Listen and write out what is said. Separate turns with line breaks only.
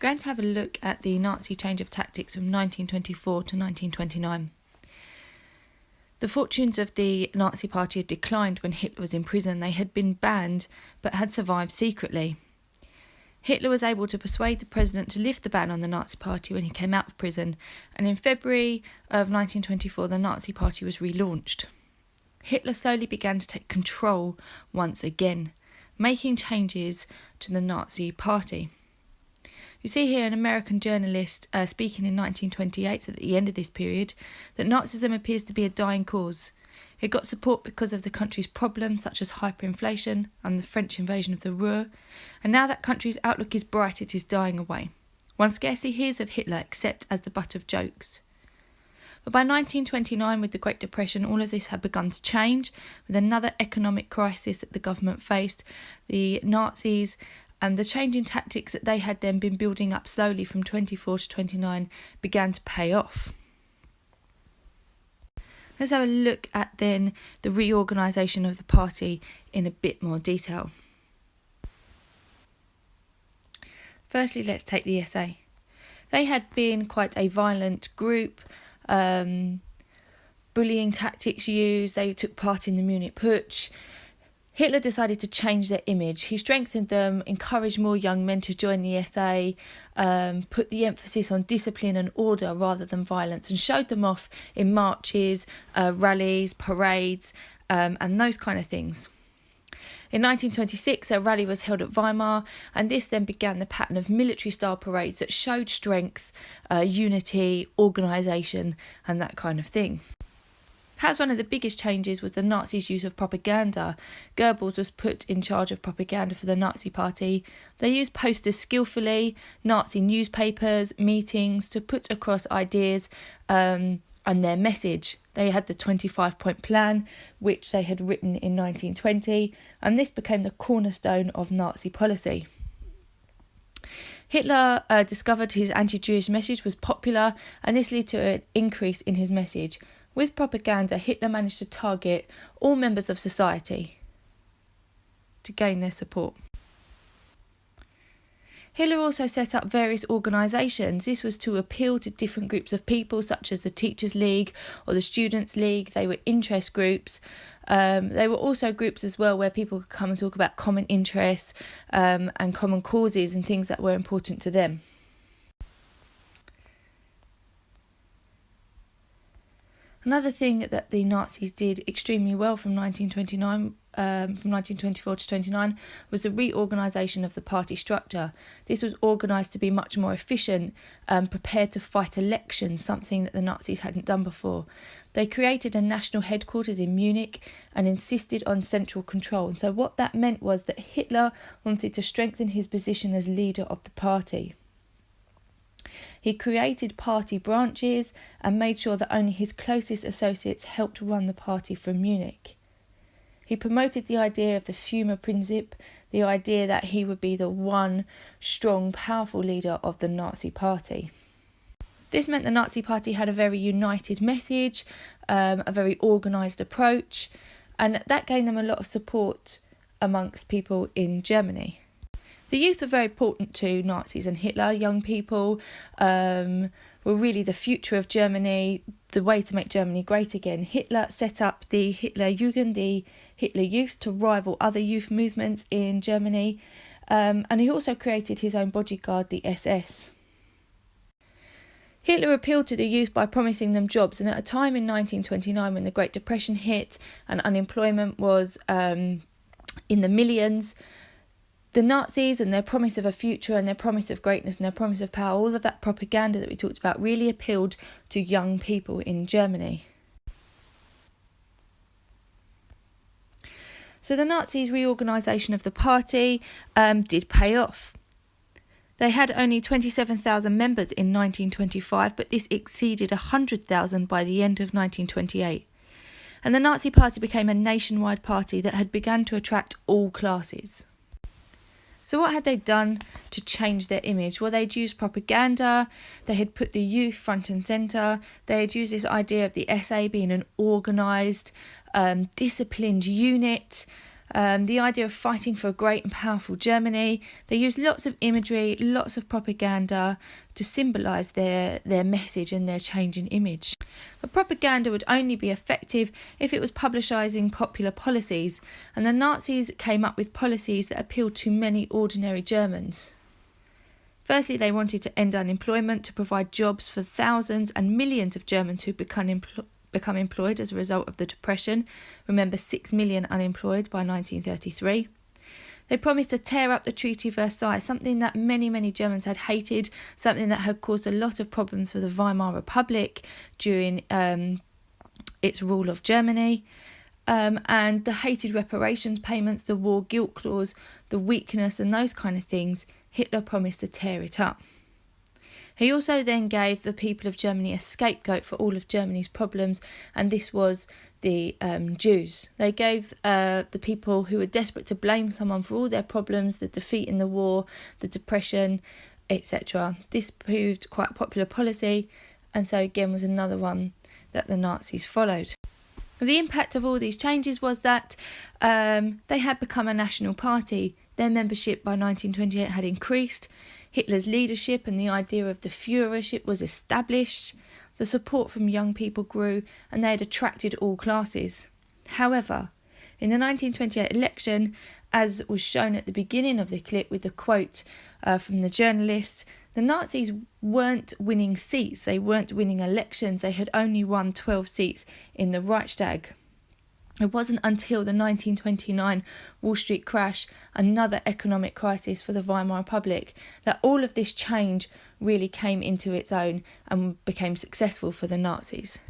We're going to have a look at the Nazi change of tactics from 1924 to 1929. The fortunes of the Nazi Party had declined when Hitler was in prison. They had been banned but had survived secretly. Hitler was able to persuade the president to lift the ban on the Nazi Party when he came out of prison, and in February of 1924 the Nazi Party was relaunched. Hitler slowly began to take control once again, making changes to the Nazi Party. You see here an American journalist speaking in 1928, so at the end of this period, that Nazism appears to be a dying cause. It got support because of the country's problems such as hyperinflation and the French invasion of the Ruhr, and now that country's outlook is bright, it is dying away. One scarcely hears of Hitler except as the butt of jokes. But by 1929, with the Great Depression, all of this had begun to change. With another economic crisis that the government faced, the Nazis and the change in tactics that they had then been building up slowly from 24 to 29 began to pay off. Let's have a look at then the reorganisation of the party in a bit more detail. Firstly, let's take the SA. They had been quite a violent group, bullying tactics used. They took part in the Munich Putsch. Hitler decided to change their image. He strengthened them, encouraged more young men to join the SA, put the emphasis on discipline and order rather than violence, and showed them off in marches, rallies, parades, and those kind of things. In 1926, a rally was held at Weimar, and this then began the pattern of military-style parades that showed strength, unity, organisation, and that kind of thing. Perhaps one of the biggest changes was the Nazis' use of propaganda. Goebbels was put in charge of propaganda for the Nazi Party. They used posters skillfully, Nazi newspapers, meetings to put across ideas and their message. They had the 25-point plan, which they had written in 1920, and this became the cornerstone of Nazi policy. Hitler discovered his anti-Jewish message was popular, and this led to an increase in his message. With propaganda, Hitler managed to target all members of society to gain their support. Hitler also set up various organisations. This was to appeal to different groups of people, such as the Teachers' League or the Students' League. They were interest groups. They were also groups as well where people could come and talk about common interests and common causes and things that were important to them. Another thing that the Nazis did extremely well from 1924 to 29 was the reorganisation of the party structure. This was organised to be much more efficient, prepared to fight elections, something that the Nazis hadn't done before. They created a national headquarters in Munich and insisted on central control. And so what that meant was that Hitler wanted to strengthen his position as leader of the party. He created party branches and made sure that only his closest associates helped run the party from Munich. He promoted the idea of the Führerprinzip, the idea that he would be the one strong, powerful leader of the Nazi Party. This meant the Nazi Party had a very united message, a very organised approach, and that gained them a lot of support amongst people in Germany. The youth were very important to Nazis and Hitler. Young people were really the future of Germany, the way to make Germany great again. Hitler set up the Hitlerjugend, the Hitler Youth, to rival other youth movements in Germany. And he also created his own bodyguard, the SS. Hitler appealed to the youth by promising them jobs, and at a time in 1929 when the Great Depression hit and unemployment was in the millions, the Nazis and their promise of a future and their promise of greatness and their promise of power, all of that propaganda that we talked about really appealed to young people in Germany. So the Nazis' reorganisation of the party did pay off. They had only 27,000 members in 1925, but this exceeded 100,000 by the end of 1928. And the Nazi Party became a nationwide party that had begun to attract all classes. So what had they done to change their image? Well, they'd used propaganda, they had put the youth front and centre, they had used this idea of the SA being an organised, disciplined unit, The idea of fighting for a great and powerful Germany. They used lots of imagery, lots of propaganda to symbolise their message and their change in image. But propaganda would only be effective if it was publicising popular policies, and the Nazis came up with policies that appealed to many ordinary Germans. Firstly, they wanted to end unemployment, to provide jobs for thousands and millions of Germans who become employed as a result of the Depression. Remember, 6 million unemployed by 1933. They promised to tear up the Treaty of Versailles, something that many Germans had hated, something that had caused a lot of problems for the Weimar Republic during its rule of Germany. And the hated reparations payments, the war guilt clause, the weakness and those kind of things, Hitler promised to tear it up. He also then gave the people of Germany a scapegoat for all of Germany's problems, and this was the Jews. They gave the people who were desperate to blame someone for all their problems, the defeat in the war, the depression, etc. This proved quite a popular policy, and so again was another one that the Nazis followed. The impact of all these changes was that they had become a national party. Their membership by 1928 had increased. Hitler's leadership and the idea of the Führership was established. The support from young people grew, and they had attracted all classes. However, in the 1928 election, as was shown at the beginning of the clip with the quote from the journalist, the Nazis weren't winning seats, they weren't winning elections, they had only won 12 seats in the Reichstag. It wasn't until the 1929 Wall Street crash, another economic crisis for the Weimar Republic, that all of this change really came into its own and became successful for the Nazis.